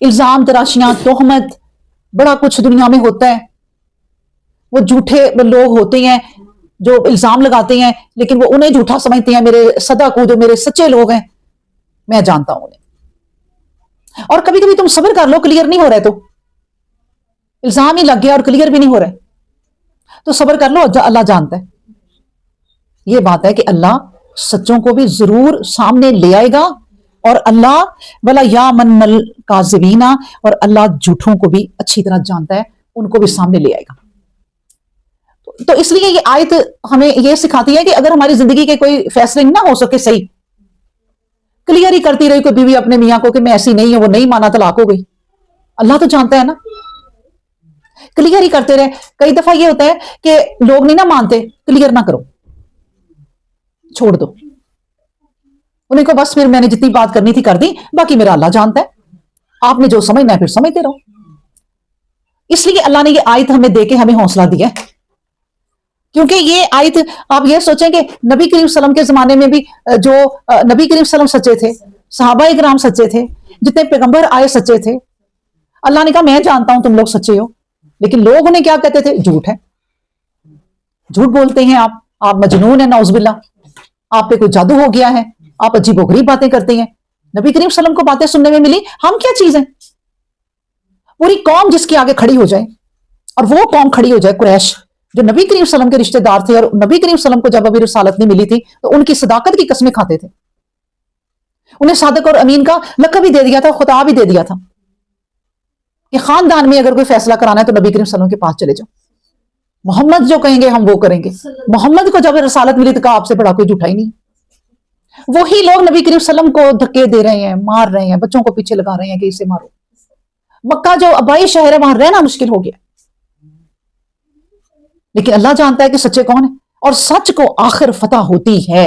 الزام تراشیاں، تہمت، بڑا کچھ دنیا میں ہوتا ہے. وہ جھوٹے لوگ ہوتے ہیں جو الزام لگاتے ہیں لیکن وہ انہیں جھوٹا سمجھتے ہیں. میرے صدق جو میرے سچے لوگ ہیں میں جانتا ہوں انہیں. اور کبھی کبھی تم صبر کر لو، کلیئر نہیں ہو رہے تو الزام ہی لگ گیا اور کلیئر بھی نہیں ہو رہے تو صبر کر لو، اللہ جانتا ہے. یہ بات ہے کہ اللہ سچوں کو بھی ضرور سامنے لے آئے گا، اور اللہ ولا یا من مل کاذبینا، اور اللہ جھوٹوں کو بھی اچھی طرح جانتا ہے، ان کو بھی سامنے لے آئے گا. تو اس لیے یہ آیت ہمیں یہ سکھاتی ہے کہ اگر ہماری زندگی کے کوئی فیصلے نہ ہو سکے صحیح، کلیئر ہی کرتی رہی کوئی بیوی اپنے میاں کو کہ میں ایسی نہیں ہوں، وہ نہیں مانا طلاق ہو گئی. اللہ تو جانتا ہے نا، کلیئر ہی کرتے رہے. کئی دفعہ یہ ہوتا ہے کہ لوگ نہیں نہ مانتے، کلیئر نہ کرو، چھوڑ دو انہیں کو، بس پھر میں نے جتنی بات کرنی تھی کر دی، باقی میرا اللہ جانتا ہے، آپ نے جو سمجھنا ہے پھر سمجھتے رہو. اس لیے اللہ نے یہ آیت ہمیں دے کے ہمیں حوصلہ دیا ہے، کیونکہ یہ آیت آپ یہ سوچیں کہ نبی کریم صلی اللہ علیہ وسلم کے زمانے میں بھی جو نبی کریم صلی اللہ علیہ وسلم سچے تھے، صحابہ کرام سچے تھے، جتنے پیغمبر آئے سچے تھے. اللہ نے کہا میں جانتا ہوں تم لوگ سچے ہو، لیکن لوگ انہیں کیا کہتے تھے؟ جھوٹ ہے، جھوٹ بولتے ہیں آپ مجنون ہیں، نعوذ باللہ، آپ پہ کوئی جادو ہو گیا ہے، آپ عجیب و غریب باتیں کرتے ہیں. نبی کریم صلی اللہ علیہ وسلم کو باتیں سننے میں ملی، ہم کیا چیز ہیں؟ پوری قوم جس کے آگے کھڑی ہو جائے، اور وہ قوم کھڑی ہو جائے قریش جو نبی کریم صلی اللہ علیہ وسلم کے رشتہ دار تھے، اور نبی کریم صلی اللہ علیہ وسلم کو جب ابھی رسالت نہیں ملی تھی تو ان کی صداقت کی قسمیں کھاتے تھے. انہیں صادق اور امین کا لقب بھی دے دیا تھا، خطاب بھی دے دیا تھا کہ خاندان میں اگر کوئی فیصلہ کرانا ہے تو نبی کریم صلی اللہ علیہ وسلم کے پاس چلے جاؤ، محمد جو کہیں گے ہم وہ کریں گے. محمد کو جب رسالت ملی تو کہا آپ سے بڑا کوئی جھوٹا ہی نہیں. وہی لوگ نبی کریم صلی اللہ علیہ وسلم کو دھکے دے رہے ہیں، مار رہے ہیں، بچوں کو پیچھے لگا رہے ہیں کہ اسے مارو. مکہ جو آبائی شہر ہے وہاں رہنا مشکل ہو گیا، لیکن اللہ جانتا ہے کہ سچے کون ہیں، اور سچ کو آخر فتح ہوتی ہے.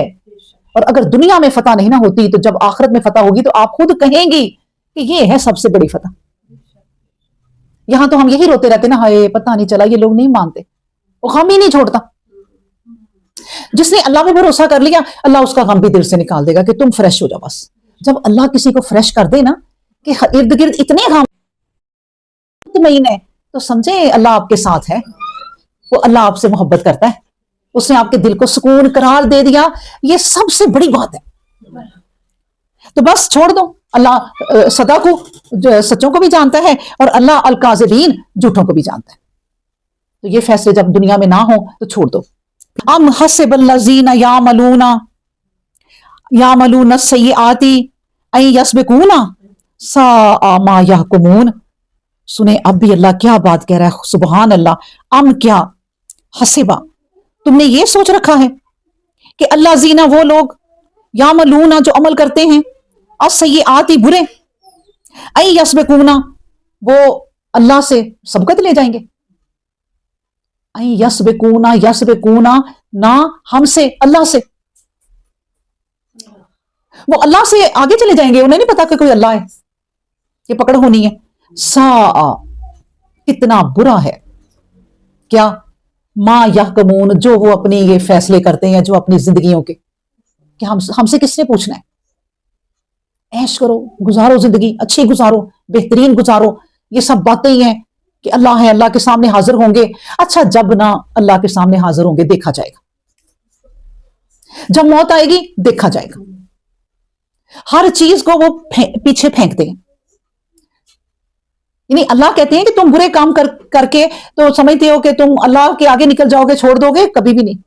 اور اگر دنیا میں فتح نہیں نہ ہوتی تو جب آخرت میں فتح ہوگی تو آپ خود کہیں گی کہ یہ ہے سب سے بڑی فتح. یہاں تو ہم یہی روتے رہتے نا، ہائے پتہ نہیں چلا، یہ لوگ نہیں مانتے، وہ غم ہی نہیں چھوڑتا. جس نے اللہ پہ بھروسہ کر لیا اللہ اس کا غم بھی دل سے نکال دے گا کہ تم فریش ہو جاؤ. بس جب اللہ کسی کو فریش کر دے نا کہ ارد گرد اتنے غم مطمئن ہے تو سمجھے اللہ آپ کے ساتھ ہے، وہ اللہ آپ سے محبت کرتا ہے، اس نے آپ کے دل کو سکون قرار دے دیا. یہ سب سے بڑی بات ہے. تو بس چھوڑ دو، اللہ صدا کو سچوں کو بھی جانتا ہے، اور اللہ الکاذبین جھوٹوں کو بھی جانتا ہے. تو یہ فیصلے جب دنیا میں نہ ہوں تو چھوڑ دو. ام حسب الذین یعملون السیئات ان یسبقونا ساء ما یحکمون. سنیں اب بھی اللہ کیا بات کہہ رہا ہے، سبحان اللہ. ام کیا حسبا، تم نے یہ سوچ رکھا ہے کہ اللہ زینا وہ لوگ، یعملون جو عمل کرتے ہیں، السیئات برے، ان یسبقونا وہ اللہ سے سبقت لے جائیں گے. یسبقونا نہ ہم سے، اللہ سے، وہ اللہ سے آگے چلے جائیں گے، انہیں نہیں پتا کہ کوئی اللہ ہے، یہ پکڑ ہونی ہے. ساء کتنا برا ہے، کیا ما یحکمون جو وہ اپنی یہ فیصلے کرتے ہیں جو اپنی زندگیوں کے، کہ ہم سے کس نے پوچھنا ہے، عیش کرو، گزارو زندگی، اچھی گزارو، بہترین گزارو. یہ سب باتیں ہی ہیں کہ اللہ ہے، اللہ کے سامنے حاضر ہوں گے. اچھا جب نہ اللہ کے سامنے حاضر ہوں گے دیکھا جائے گا، جب موت آئے گی دیکھا جائے گا. ہر چیز کو وہ پیچھے پھینکتے ہیں. یعنی اللہ کہتے ہیں کہ تم برے کام کر کے تو سمجھتے ہو کہ تم اللہ کے آگے نکل جاؤ گے، چھوڑ دو گے، کبھی بھی نہیں.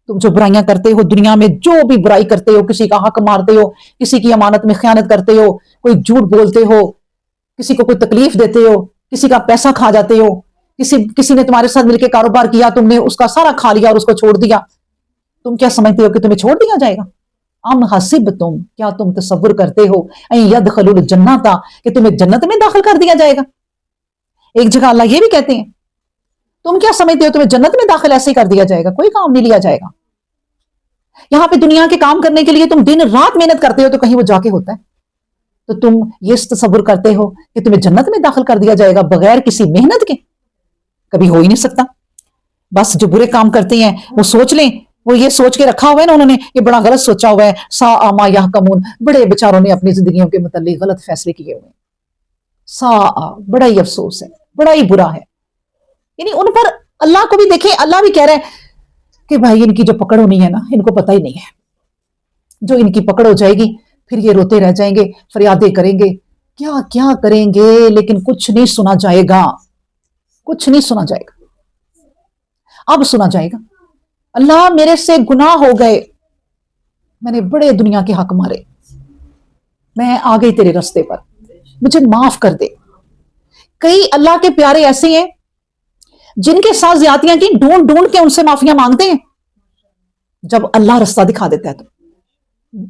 تم جو برائیاں کرتے ہو دنیا میں، جو بھی برائی کرتے ہو، کسی کا حق مارتے ہو، کسی کی امانت میں خیانت کرتے ہو، کوئی جھوٹ بولتے ہو، کسی کو کوئی تکلیف دیتے ہو، کسی کا پیسہ کھا جاتے ہو، کسی نے تمہارے ساتھ مل کے کاروبار کیا، تم نے اس کا سارا کھا لیا اور اس کو چھوڑ دیا، تم کیا سمجھتے ہو کہ تمہیں چھوڑ دیا جائے گا؟ ام حسبتم، کیا تم تصور کرتے ہو، ان یدخلوا الجنۃ کہ تمہیں جنت میں داخل کر دیا جائے گا؟ ایک جگہ اللہ یہ بھی کہتے ہیں تم کیا سمجھتے ہو تمہیں جنت میں داخل ایسے ہی کر دیا جائے گا؟ کوئی کام نہیں لیا جائے گا. یہاں پہ دنیا کے کام کرنے کے لیے تم دن رات محنت کرتے ہو تو کہیں وہ جا کے ہوتا ہے. تو تم یہ تصور کرتے ہو کہ تمہیں جنت میں داخل کر دیا جائے گا بغیر کسی محنت کے؟ کبھی ہو ہی نہیں سکتا. بس جو برے کام کرتے ہیں وہ سوچ لیں، وہ یہ سوچ کے رکھا ہوا ہے نا انہوں نے، یہ بڑا غلط سوچا ہوا ہے. ساء ما یحکمون، بڑے بیچاروں نے اپنی زندگیوں کے متعلق غلط فیصلے کیے ہوئے ہیں. सा बड़ा ही अफसोस है, बड़ा ही बुरा है। यानी उन पर अल्लाह को भी देखे, अल्लाह भी कह रहे हैं कि भाई इनकी जो पकड़ होनी है ना, इनको पता ही नहीं है। जो इनकी पकड़ हो जाएगी फिर ये रोते रह जाएंगे, फरियादें करेंगे, क्या क्या करेंगे, लेकिन कुछ नहीं सुना जाएगा, कुछ नहीं सुना जाएगा। अब सुना जाएगा, अल्लाह मेरे से गुनाह हो गए, मैंने बड़े दुनिया के हक मारे, मैं आ गई तेरे रास्ते पर, मुझे माफ कर दे। कई अल्लाह के प्यारे ऐसे हैं जिनके साथ ज्यादतियां की, ढूंढ ढूंढ के उनसे माफिया मांगते हैं। जब अल्लाह रास्ता दिखा देता है तो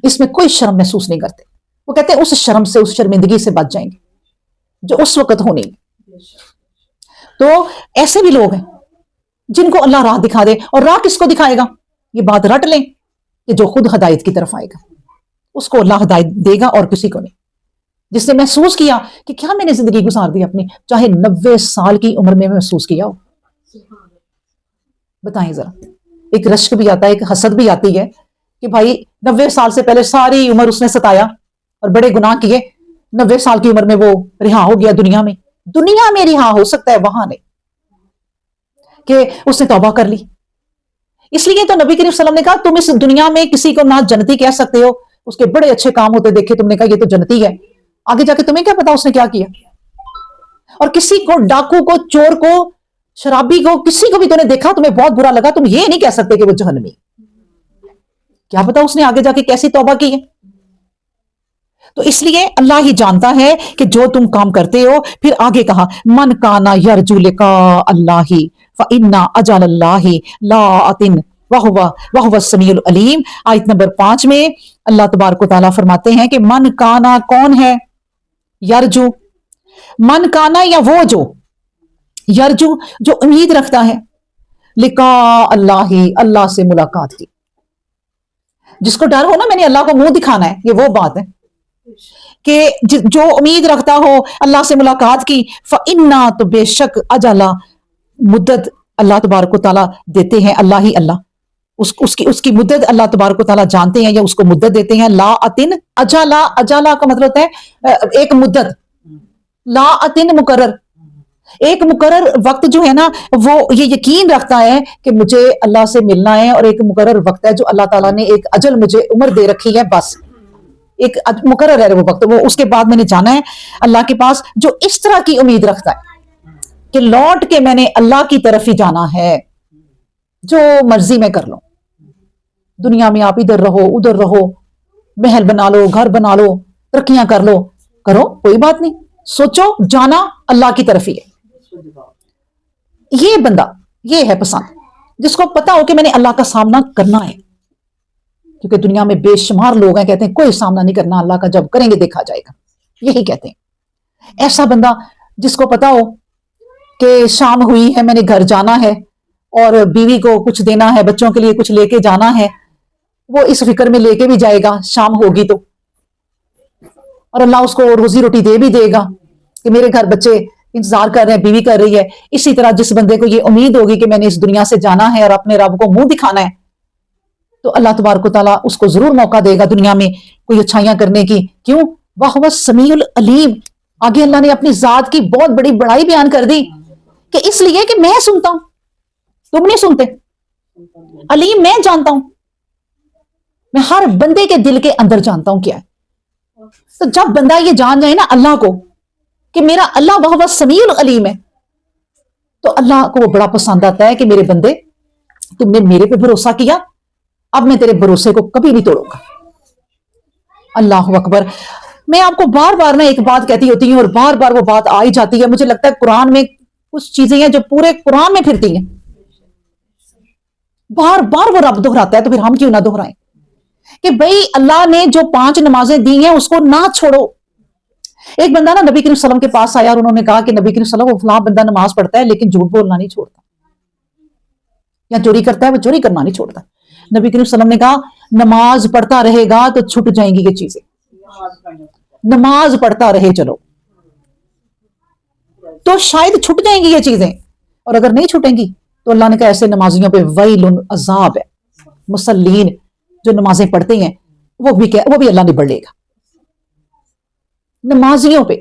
इसमें कोई शर्म महसूस नहीं करते। वो कहते हैं उस शर्म से, उस शर्मिंदगी से बच जाएंगे जो उस वक्त होनी। तो ऐसे भी लोग हैं जिनको अल्लाह राह दिखा दे, और राह किसको दिखाएगा, ये बात रट लें कि जो खुद हदायत की तरफ आएगा उसको अल्लाह हदायत देगा और किसी को नहीं। जिसने महसूस किया कि क्या मैंने जिंदगी गुजार दी अपनी, चाहे 90 साल की उम्र में महसूस किया हो, बताएं जरा। एक रश्क भी आता है, एक हसद भी आती है कि भाई 90 साल से पहले सारी उम्र उसने सताया और बड़े गुनाह किए, 90 साल की उम्र में वो रिहा हो गया दुनिया में। दुनिया में रिहा हो सकता है, वहां नहीं कि उसने तौबा कर ली। इसलिए तो नबी करीम सल्लल्लाहु अलैहि वसल्लम ने कहा तुम इस दुनिया में किसी को ना जन्नती कह सकते हो, उसके बड़े अच्छे काम होते देखे, तुमने कहा ये तो जन्नती है, आगे जाके तुम्हें क्या पता उसने क्या किया। और किसी को, डाकू को, चोर को, शराबी को, किसी को भी तूने देखा, तुम्हें बहुत बुरा लगा, तुम ये नहीं कह सकते कि वो जहन्नमी, क्या पता उसने आगे जाके कैसी तौबा की है। तो इसलिए अल्लाह ही जानता है कि जो तुम काम करते हो। फिर आगे कहा मन काना यरजू लिका अल्लाही फइन्ना अजल अल्लाही लाअतिन वहुव समीउल अलीम। आयत नंबर 5 में अल्लाह तबारक व तआला फरमाते हैं कि मन काना कौन है, यरजू, मन काना या वो जो, यरजू जो उम्मीद रखता है, लिका अल्लाही अल्लाह से मुलाकात की। जिसको डर हो ना मैंने अल्लाह को मुंह दिखाना है, ये वो बात है कि जो उम्मीद रखता हो अल्लाह से मुलाकात की, फइन्ना तो बेशक अजला मुद्दत अल्लाह तबारक व तआला देते हैं, अल्लाह ही अल्लाह उसकी मुद्दत अल्लाह तबारक व तआला जानते हैं या उसको मुद्दत देते हैं। ला अतिन अजाला, अजाला का मतलब होता है एक मुद्दत, ला अतिन मुकर्रर, एक मुकर्रर वक्त जो है ना वो ये यकीन रखता है कि मुझे अल्लाह से मिलना है, और एक मुकर्रर वक्त है जो अल्लाह ताला ने एक अजल मुझे उम्र दे रखी है, बस एक मुकर्रर है वो वक्त, वो उसके बाद मैंने जाना है अल्लाह के पास। जो इस तरह की उम्मीद रखता है कि लौट के मैंने अल्लाह की तरफ ही जाना है, जो मर्जी मैं कर लूं दुनिया में, आप इधर रहो उधर रहो, महल बना लो, घर बना लो, तरक्कियां कर लो, करो, कोई बात नहीं, सोचो जाना अल्लाह की तरफ ही है। ये बंदा ये है पसंद, जिसको पता हो कि मैंने अल्लाह का सामना करना है। क्योंकि दुनिया में बेशुमार लोग हैं कहते हैं कोई सामना नहीं करना अल्लाह का, जब करेंगे देखा जाएगा, यही कहते हैं। ऐसा बंदा जिसको पता हो कि शाम हुई है, मैंने घर जाना है और बीवी को कुछ देना है, बच्चों के लिए कुछ लेके जाना है, वो इस फिक्र में लेके भी जाएगा शाम होगी तो, और अल्लाह उसको रोजी रोटी दे भी देगा कि मेरे घर बच्चे इंतजार कर रहे हैं, बीवी कर रही है। इसी तरह जिस बंदे को ये उम्मीद होगी कि मैंने इस दुनिया से जाना है और अपने रब को मुंह दिखाना है, तो अल्लाह तबारक व तआला उसको जरूर मौका देगा दुनिया में कोई अच्छाइयां करने की। क्यों, वह समीउल अलीम। आगे अल्लाह ने अपनी जात की बहुत बड़ी बड़ाई बयान कर दी कि इसलिए कि मैं सुनता हूं, तुम नहीं सुनते, अलीम मैं जानता हूं, मैं हर बंदे के दिल के अंदर जानता हूं क्या है। तो जब बंदा ये जान जाए ना अल्लाह को कि मेरा अल्लाह वह समीउल अलीम है, तो अल्लाह को वो बड़ा पसंद आता है कि मेरे बंदे तुमने मेरे पे भरोसा किया, अब मैं तेरे भरोसे को कभी नहीं तोड़ूंगा। अल्लाह अकबर। मैं आपको बार बार ना एक बात कहती होती हूँ और बार बार वो बात आ ही जाती है। मुझे लगता है कुरान में कुछ चीजें हैं जो पूरे कुरान में फिरती हैं, बार बार वो रब दोहराता है, तो फिर हम क्यों ना दोहराएं कि भाई अल्लाह ने जो 5 नमाजें दी हैं उसको ना छोड़ो। एक बंदा ना नबी करीम सल्लल्लाहु अलैहि वसल्लम के पास आया और उन्होंने कहा कि नबी करीम सल्लल्लाहु अलैहि वसल्लम, फलां बंदा नमाज पढ़ता है लेकिन झूठ बोलना नहीं छोड़ता, या चोरी करता है वो चोरी करना नहीं छोड़ता। नबी करीम सल्लल्लाहु अलैहि वसल्लम ने कहा नमाज पढ़ता रहेगा तो छूट जाएंगी ये चीजें, नमाज पढ़ता रहे चलो तो शायद छूट जाएंगी ये चीजें, और अगर नहीं छूटेंगी तो अल्लाह ने कहा ऐसे नमाजियों पे वैलुन अजाब है। मुसल्लीन जो नमाजें पढ़ते हैं वो भी अल्लाह ने बढ़ लेगा नमाजियों पे।